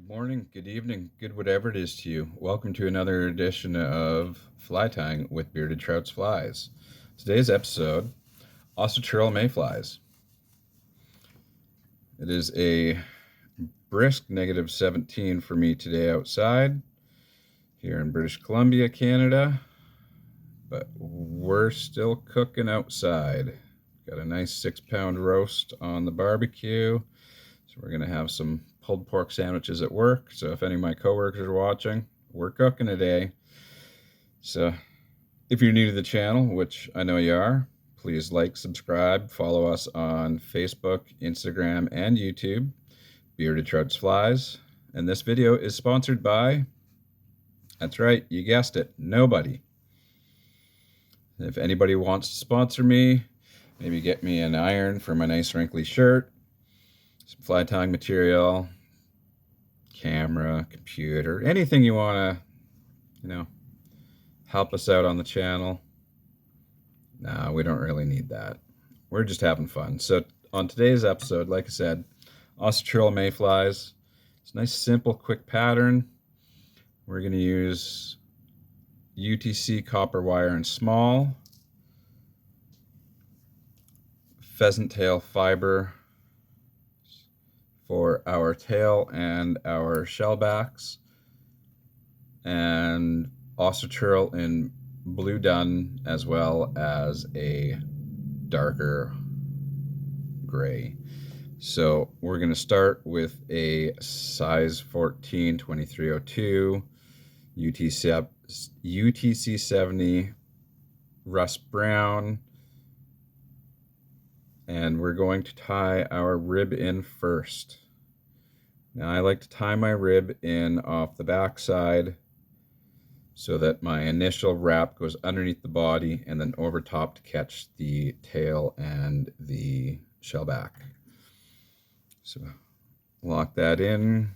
Good morning, good evening, good whatever it is to you. Welcome to another edition of Fly Tying with Bearded Trout's Flies. Today's episode, Ostrich Mayflies. It is a brisk -17 for me today outside here in British Columbia, Canada, but we're still cooking outside. Got a nice 6-pound roast on the barbecue. So we're going to have some pulled pork sandwiches at work. So if any of my coworkers are watching, we're cooking today. So if you're new to the channel, which I know you are, please like, subscribe, follow us on Facebook, Instagram, and YouTube, Bearded Trout's Flies. And this video is sponsored by, that's right, you guessed it, nobody. If anybody wants to sponsor me, maybe get me an iron for my nice wrinkly shirt, some fly tying material, camera, computer, anything you want to, help us out on the channel. Nah, we don't really need that. We're just having fun. So on today's episode, like I said, Ostrich Mayflies. It's a nice, simple, quick pattern. We're going to use UTC copper wire and small, pheasant tail fiber for our tail and our shellbacks, and ostrich herl in blue dun, as well as a darker gray. So we're going to start with a size 14 2302 UTC 70 rust brown, and we're going to tie our rib in first. Now I like to tie my rib in off the back side so that my initial wrap goes underneath the body and then over top to catch the tail and the shellback. So lock that in.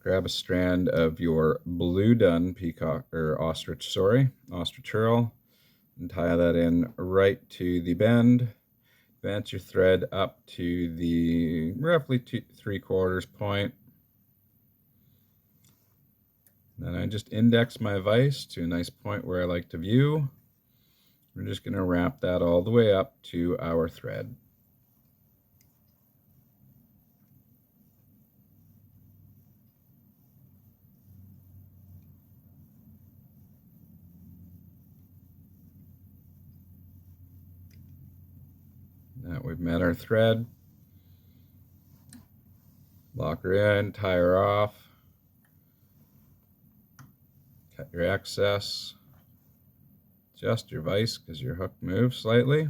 Grab a strand of your blue dun ostrich herl, and tie that in right to the bend. Advance your thread up to the roughly 3/4 point. Then I just index my vise to a nice point where I like to view. We're just going to wrap that all the way up to our thread. Now we've met our thread. Lock her in, tie her off. Cut your excess. Adjust your vise because your hook moves slightly.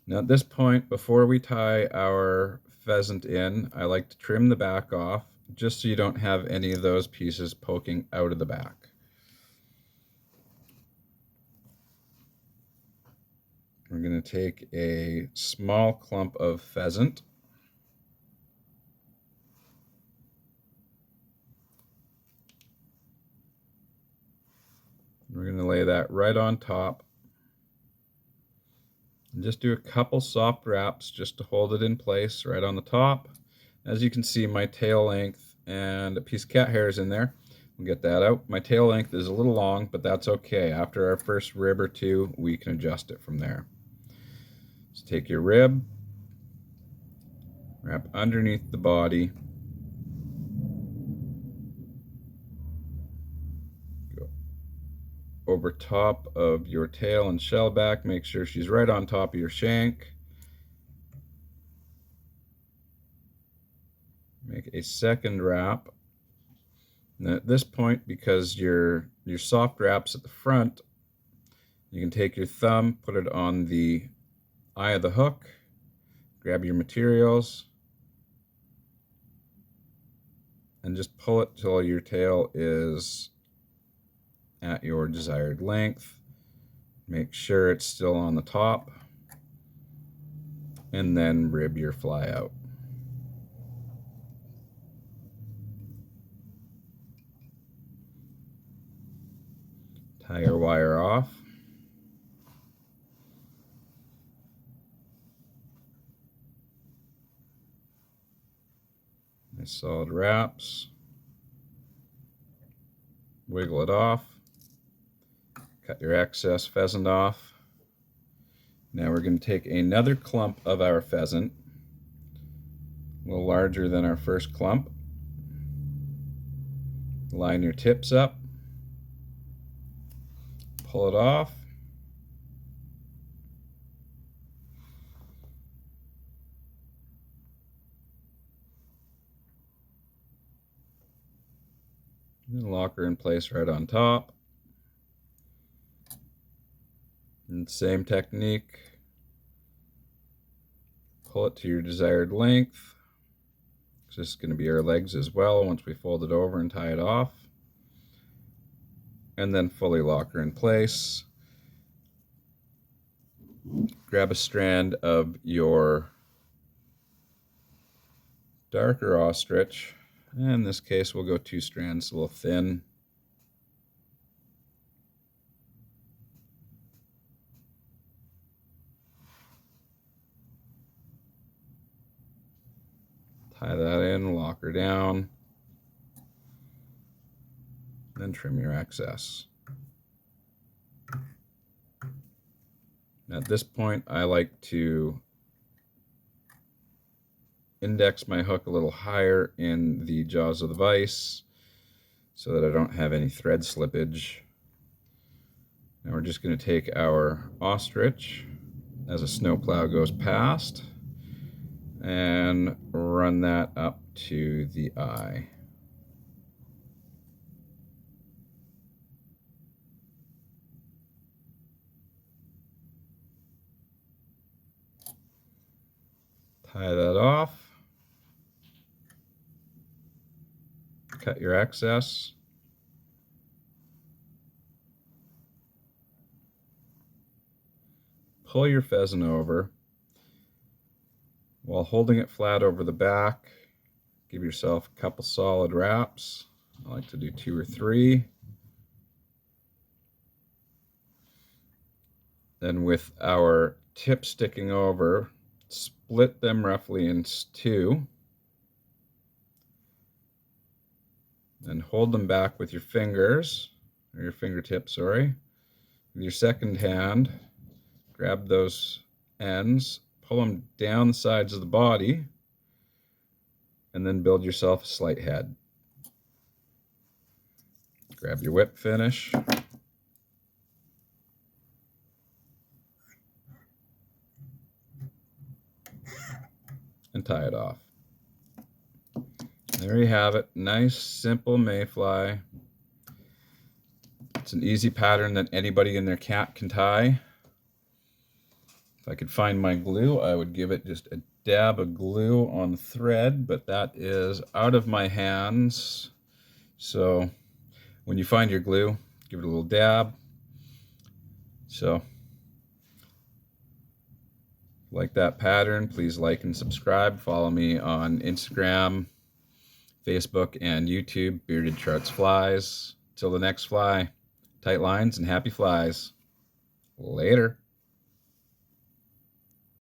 Now at this point, before we tie our pheasant in, I like to trim the back off just so you don't have any of those pieces poking out of the back. We're going to take a small clump of pheasant. We're going to lay that right on top. And just do a couple soft wraps just to hold it in place right on the top. As you can see, my tail length and a piece of cat hair is in there. We'll get that out. My tail length is a little long, but that's okay. After our first rib or two, we can adjust it from there. So take your rib, wrap underneath the body, go over top of your tail and shellback. Make sure she's right on top of your shank. Make a second wrap. And at this point, because your soft wrap's at the front, you can take your thumb, put it on the eye of the hook, grab your materials, and just pull it till your tail is at your desired length. Make sure it's still on the top, and then rib your fly out. Tie your wire off. Nice solid wraps. Wiggle it off. Cut your excess pheasant off. Now we're going to take another clump of our pheasant, a little larger than our first clump. Line your tips up. Pull it off. And lock her in place right on top. And same technique. Pull it to your desired length. This is going to be our legs as well once we fold it over and tie it off. And then fully lock her in place. Grab a strand of your darker ostrich. In this case, we'll go 2 strands, a little thin. Tie that in, lock her down, then trim your excess. At this point, I like to index my hook a little higher in the jaws of the vise so that I don't have any thread slippage. Now we're just going to take our ostrich as a snowplow goes past and run that up to the eye. Tie that off. Cut your excess. Pull your pheasant over. While holding it flat over the back, give yourself a couple solid wraps. I like to do 2 or 3. Then with our tip sticking over, split them roughly in 2. Then hold them back with your fingers, or your fingertips, sorry. With your second hand, grab those ends, pull them down the sides of the body, and then build yourself a slight head. Grab your whip finish. And tie it off. There you have it. Nice, simple mayfly. It's an easy pattern that anybody and their cat can tie. If I could find my glue, I would give it just a dab of glue on the thread, but that is out of my hands. So when you find your glue, give it a little dab. So like that pattern, please like and subscribe. Follow me on Instagram, Facebook, and YouTube, Bearded Charts Flies. Till the next fly, tight lines and happy flies. Later.